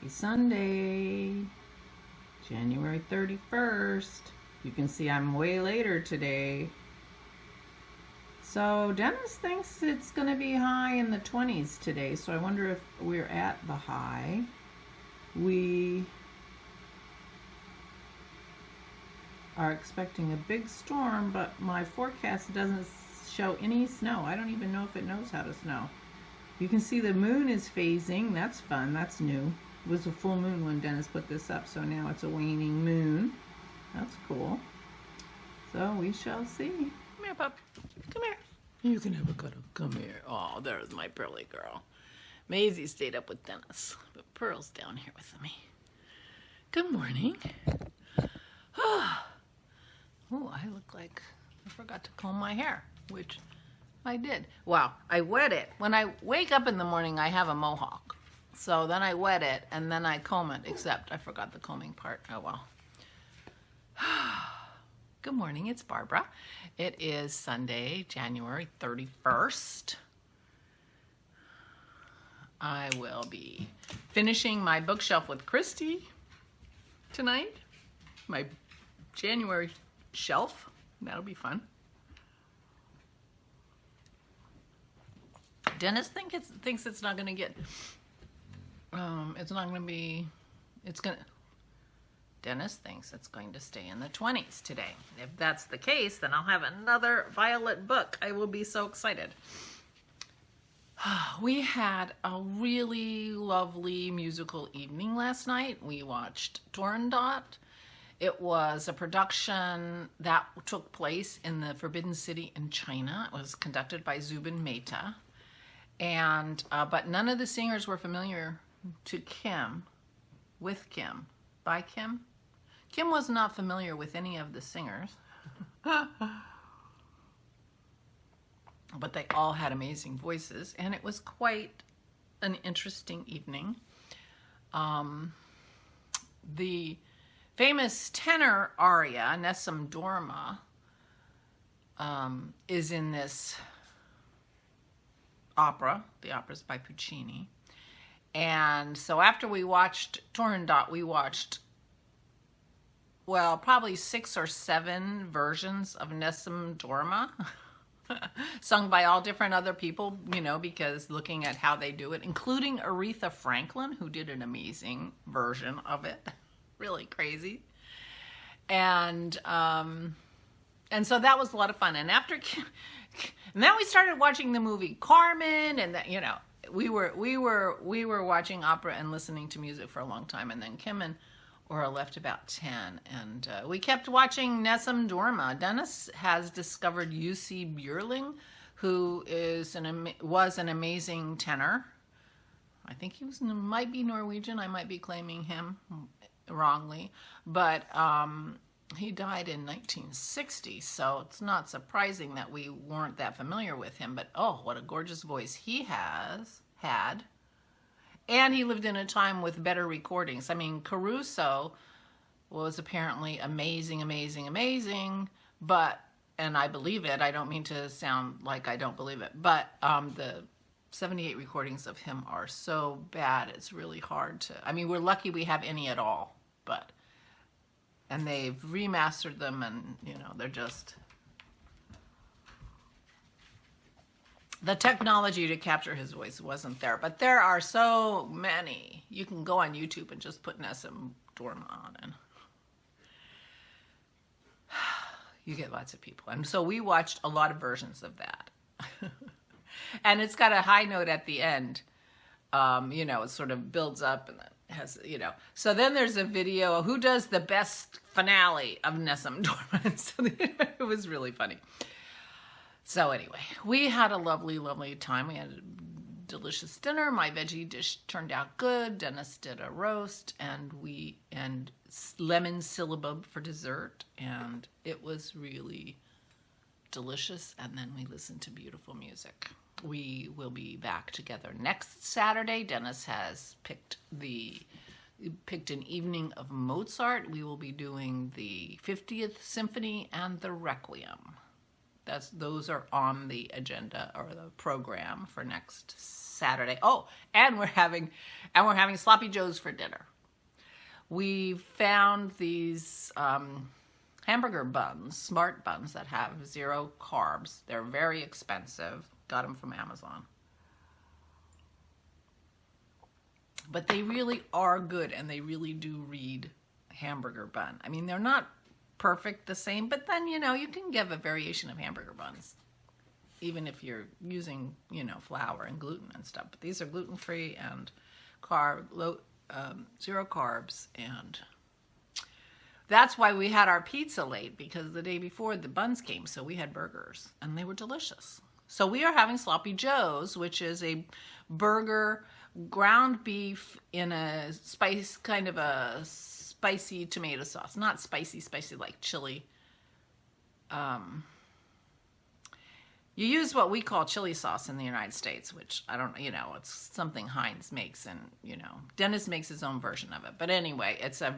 Happy Sunday, January 31st. You can see I'm way later today. So Dennis thinks it's going to be high in the 20s today, so I wonder if we're at the high. We are expecting a big storm, but my forecast doesn't show any snow. I don't even know if it knows how to snow. You can see the moon is phasing. That's fun. That's new. It was a full moon when Dennis put this up, so now it's a waning moon. That's cool. So we shall see. Come here, pup. Come here. You can have a cuddle. Come here. Oh, there's my Pearly girl. Maisie stayed up with Dennis, but Pearl's down here with me. Good morning. Oh, I look like I forgot to comb my hair, which I did. Wow, I wet it. When I wake up in the morning, I have a mohawk. So then I wet it, and then I comb it, except I forgot the combing part. Oh, well. Good morning, it's Barbara. It is Sunday, January 31st. I will be finishing my bookshelf with Christy tonight. My January shelf. That'll be fun. Dennis thinks it's not going to get, Dennis thinks it's going to stay in the 20s today. If that's the case, then I'll have another Violet book. I will be so excited. We had a really lovely musical evening last night. We watched Turandot. It was a production that took place in the Forbidden City in China. It was conducted by Zubin Mehta. And but none of the singers were familiar to Kim, by Kim. Kim was not familiar with any of the singers, but they all had amazing voices, and it was quite an interesting evening. The famous tenor aria, Nessun Dorma, is in this opera. The opera's by Puccini. And so after we watched Turandot, we watched, well, probably 6 or 7 versions of Nessun Dorma, sung by all different other people, you know, because looking at how they do it, including Aretha Franklin, who did an amazing version of it. Really crazy. And so that was a lot of fun. And and then we started watching the movie Carmen, and that, you know, we were watching opera and listening to music for a long time, and then Kim and Aura left about 10, and we kept watching Nessun Dorma. Dennis has discovered UC Björling, who was an amazing tenor. I think he might be Norwegian. I might be claiming him wrongly, but he died in 1960, so it's not surprising that we weren't that familiar with him. But oh, what a gorgeous voice he had. And he lived in a time with better recordings. I mean, Caruso was apparently amazing, but, and I believe it, I don't mean to sound like I don't believe it, but the 78 recordings of him are so bad, it's really hard to, I mean, we're lucky we have any at all, but, and they've remastered them, and, you know, they're just, the technology to capture his voice wasn't there, but there are so many. You can go on YouTube and just put Nessun Dorma on, and you get lots of people. And so we watched a lot of versions of that. And it's got a high note at the end. You know, it sort of builds up and it has, you know. So then there's a video, who does the best finale of Nessun Dorma? So it was really funny. So anyway, we had a lovely, lovely time. We had a delicious dinner. My veggie dish turned out good. Dennis did a roast, and lemon syllabub for dessert, and it was really delicious. And then we listened to beautiful music. We will be back together next Saturday. Dennis has picked an evening of Mozart. We will be doing the 50th Symphony and the Requiem. Those are on the agenda or the program for next Saturday. Oh, and we're having sloppy joes for dinner. We found these hamburger buns, smart buns that have 0 carbs. They're very expensive. Got them from Amazon. But they really are good, and they really do read hamburger bun. I mean, they're not perfect the same, but then, you know, you can give a variation of hamburger buns, even if you're using, you know, flour and gluten and stuff. But these are gluten-free and low, 0 carbs, and that's why we had our pizza late, because the day before the buns came, so we had burgers, and they were delicious. So we are having sloppy joes, which is a burger, ground beef in a spice, kind of a spicy tomato sauce. Not spicy like chili. You use what we call chili sauce in the United States, which I don't, you know, it's something Heinz makes, and, you know, Dennis makes his own version of it. But anyway, it's a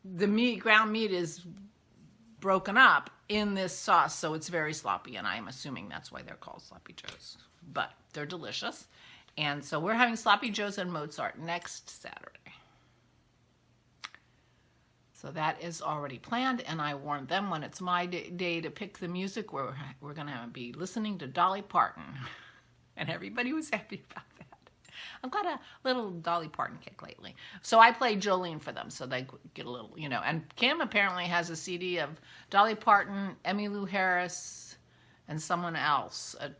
the ground meat is broken up in this sauce, so it's very sloppy, and I'm assuming that's why they're called sloppy joes. But they're delicious. And so we're having sloppy joes and Mozart next Saturday. So that is already planned, and I warned them when it's my day to pick the music, we're going to be listening to Dolly Parton. And everybody was happy about that. I've got a little Dolly Parton kick lately. So I played Jolene for them, so they get a little, you know. And Kim apparently has a CD of Dolly Parton, Emmylou Harris, and someone else, a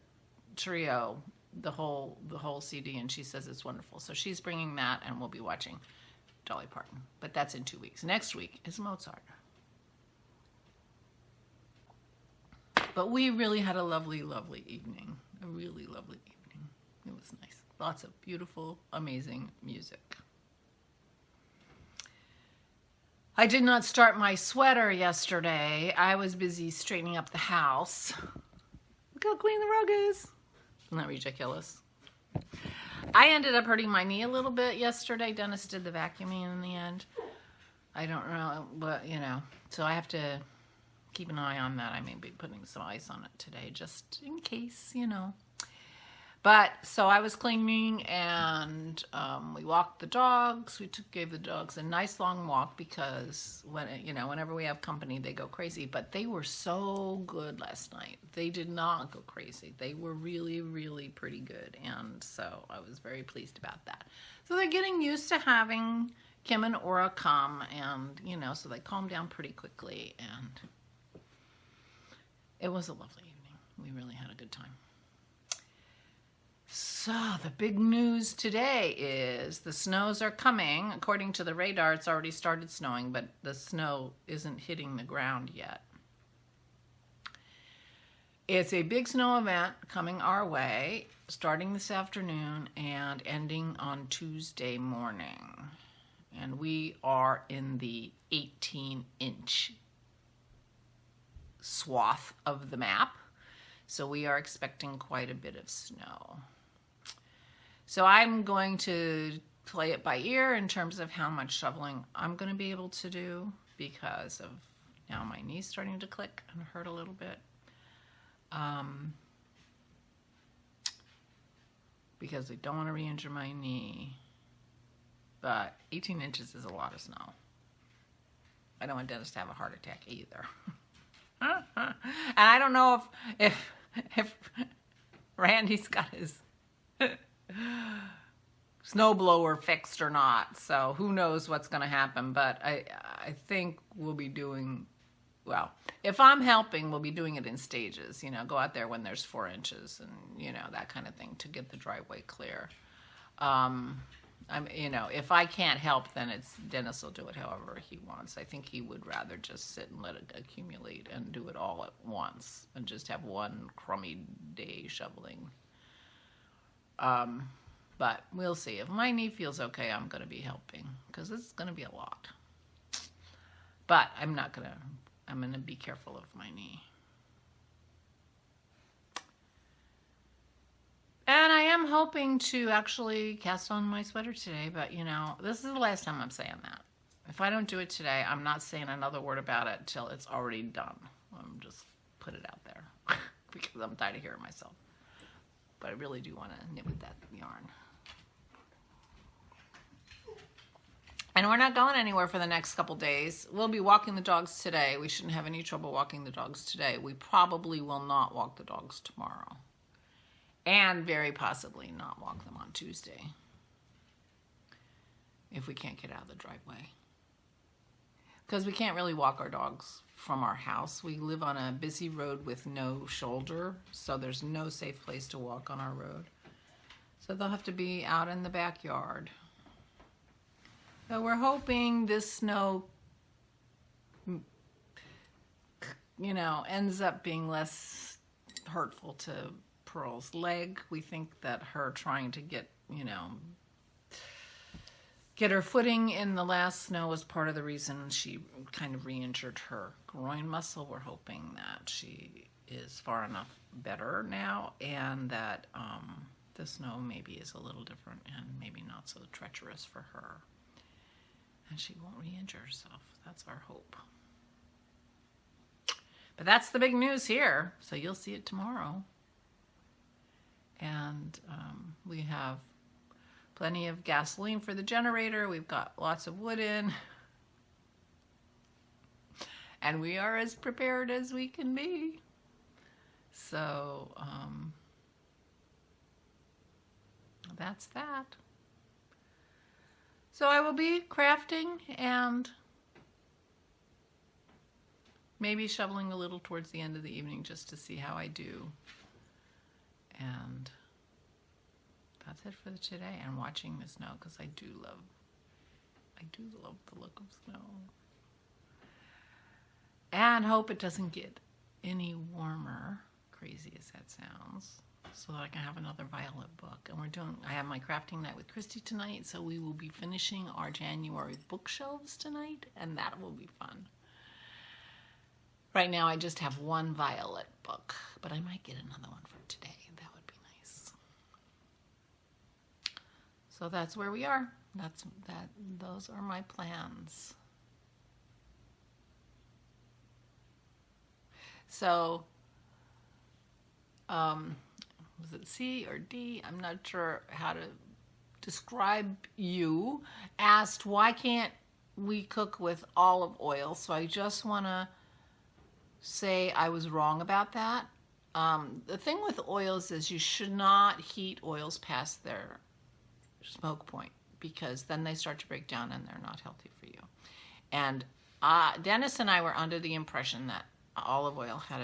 trio, the whole CD, and she says it's wonderful. So she's bringing that, and we'll be watching Dolly Parton. But that's in 2 weeks. Next week is Mozart. But we really had a lovely, lovely evening. A really lovely evening. It was nice. Lots of beautiful, amazing music. I did not start my sweater yesterday. I was busy straightening up the house. Look how clean the rug is. Isn't that ridiculous? I ended up hurting my knee a little bit yesterday. Dennis did the vacuuming in the end. I don't know, but, you know, so I have to keep an eye on that. I may be putting some ice on it today, just in case, you know. But, so I was cleaning, and we walked the dogs. We gave the dogs a nice long walk, because whenever we have company, they go crazy. But they were so good last night. They did not go crazy. They were really, really pretty good, and so I was very pleased about that. So they're getting used to having Kim and Aura come, and, you know, so they calmed down pretty quickly, and it was a lovely evening. We really had a good time. So the big news today is the snows are coming. According to the radar, it's already started snowing, but the snow isn't hitting the ground yet. It's a big snow event coming our way, starting this afternoon and ending on Tuesday morning. And we are in the 18-inch swath of the map. So we are expecting quite a bit of snow. So I'm going to play it by ear in terms of how much shoveling I'm going to be able to do, because of now my knee's starting to click and hurt a little bit. Because I don't want to re-injure my knee. But 18 inches is a lot of snow. I don't want Dennis to have a heart attack either. And I don't know if Randy's got his snowblower fixed or not, so who knows what's going to happen. But I think we'll be doing, well, if I'm helping, we'll be doing it in stages. You know, go out there when there's 4 inches, and, you know, that kind of thing, to get the driveway clear. You know, if I can't help, then Dennis will do it however he wants. I think he would rather just sit and let it accumulate and do it all at once, and just have one crummy day shoveling. But we'll see. If my knee feels okay, I'm going to be helping, because it's going to be a lot. But I'm going to be careful of my knee. And I am hoping to actually cast on my sweater today, but, you know, this is the last time I'm saying that. If I don't do it today, I'm not saying another word about it till it's already done. I'm just put it out there because I'm tired of hearing myself. but I really do want to knit with that yarn. And we're not going anywhere for the next couple days. We'll be walking the dogs today. We shouldn't have any trouble walking the dogs today. We probably will not walk the dogs tomorrow. And very possibly not walk them on Tuesday, if we can't get out of the driveway. Because we can't really walk our dogs from our house. We live on a busy road with no shoulder, so there's no safe place to walk on our road. So they'll have to be out in the backyard. So we're hoping this snow, you know, ends up being less hurtful to Pearl's leg. We think that her trying to get, you know, get her footing in the last snow was part of the reason she kind of re-injured her groin muscle. We're hoping that she is far enough better now, and that the snow maybe is a little different and maybe not so treacherous for her. And she won't re-injure herself. That's our hope. But that's the big news here. So you'll see it tomorrow. And we have plenty of gasoline for the generator. We've got lots of wood in. And we are as prepared as we can be. So that's that. So I will be crafting and maybe shoveling a little towards the end of the evening just to see how I do. And that's it for today. And watching the snow, because I do love the look of snow. And hope it doesn't get any warmer, crazy as that sounds, so that I can have another Violet book. And I have my crafting night with Christy tonight, so we will be finishing our January bookshelves tonight, and that will be fun. Right now I just have one Violet book, but I might get another one for today. That would be nice. So that's where we are. Those are my plans. So, was it C or D? I'm not sure how to describe you. Asked, why can't we cook with olive oil? So I just want to say I was wrong about that. The thing with oils is you should not heat oils past their smoke point, because then they start to break down and they're not healthy for you. And Dennis and I were under the impression that olive oil had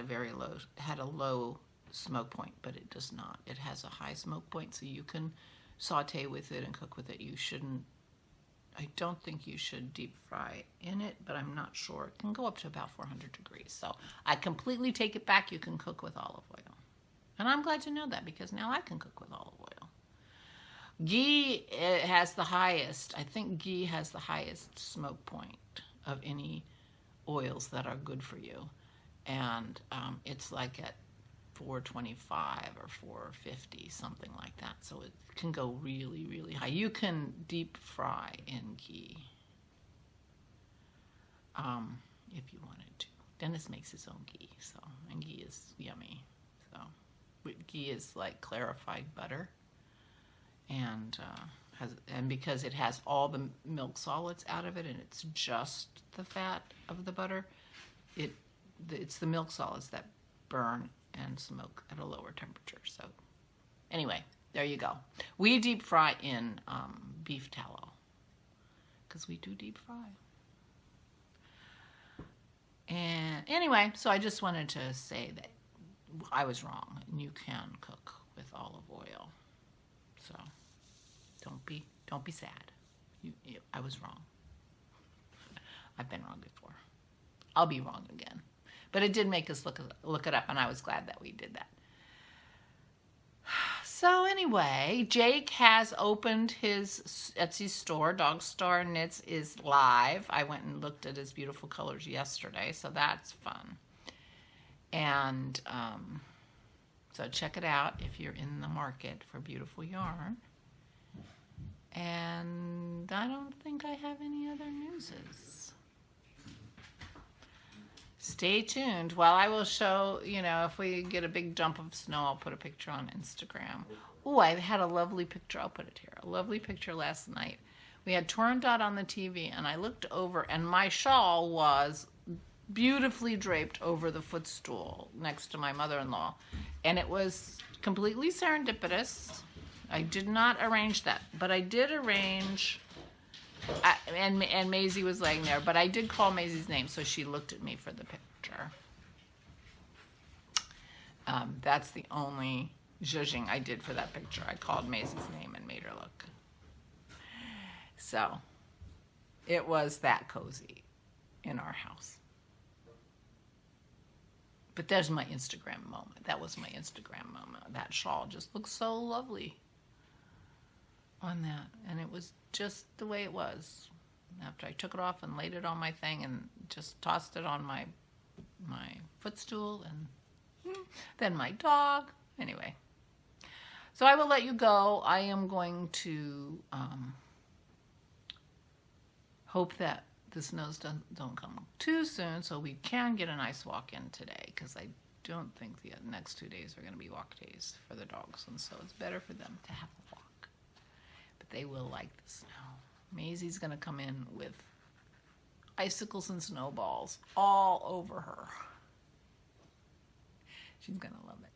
a low smoke point, but it does not. It has a high smoke point, so you can saute with it and cook with it. I don't think you should deep fry in it, but I'm not sure. It can go up to about 400 degrees. So I completely take it back. You can cook with olive oil. And I'm glad to know that, because now I can cook with olive oil. Ghee has the highest. I think ghee has the highest smoke point of any oils that are good for you. And it's like at 425 or 450, something like that. So it can go really, really high. You can deep fry in ghee if you wanted to. Dennis makes his own ghee, and ghee is yummy. So ghee is like clarified butter, and because it has all the milk solids out of it, and it's just the fat of the butter, it's the milk solids that burn and smoke at a lower temperature. So anyway, there you go. We deep fry in beef tallow, because we do deep fry. And anyway, so I just wanted to say that I was wrong, and you can cook with olive oil. So don't be sad. I was wrong. I've been wrong before. I'll be wrong again. But it did make us look it up, and I was glad that we did that. So anyway, Jake has opened his Etsy store. Dog Star Knits is live. I went and looked at his beautiful colors yesterday, so that's fun. And so check it out if you're in the market for beautiful yarn. And I don't think I have any other newses. Stay tuned. Well, I will show, you know, if we get a big jump of snow, I'll put a picture on Instagram. Oh, I had a lovely picture. I'll put it here. A lovely picture last night. We had Torn.dot on the TV, and I looked over, and my shawl was beautifully draped over the footstool next to my mother-in-law. And it was completely serendipitous. I did not arrange that, but I did arrange... and Maisie was laying there, but I did call Maisie's name, so she looked at me for the picture. That's the only zhuzhing I did for that picture. I called Maisie's name and made her look. So, it was that cozy in our house. But there's my Instagram moment. That was my Instagram moment. That shawl just looks so lovely on that, and it was just the way it was. After I took it off and laid it on my thing and just tossed it on my footstool, and then my dog. Anyway, so I will let you go. I am going to hope that the snows don't come too soon, so we can get a nice walk in today, because I don't think the next 2 days are going to be walk days for the dogs, and so it's better for them to have a walk. They will like the snow. Maisie's going to come in with icicles and snowballs all over her. She's going to love it.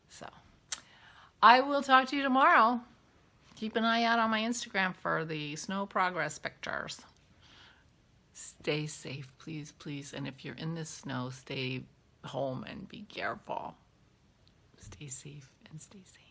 So, I will talk to you tomorrow. Keep an eye out on my Instagram for the snow progress pictures. Stay safe, please, please. And if you're in this snow, stay home and be careful. Stay safe and stay safe.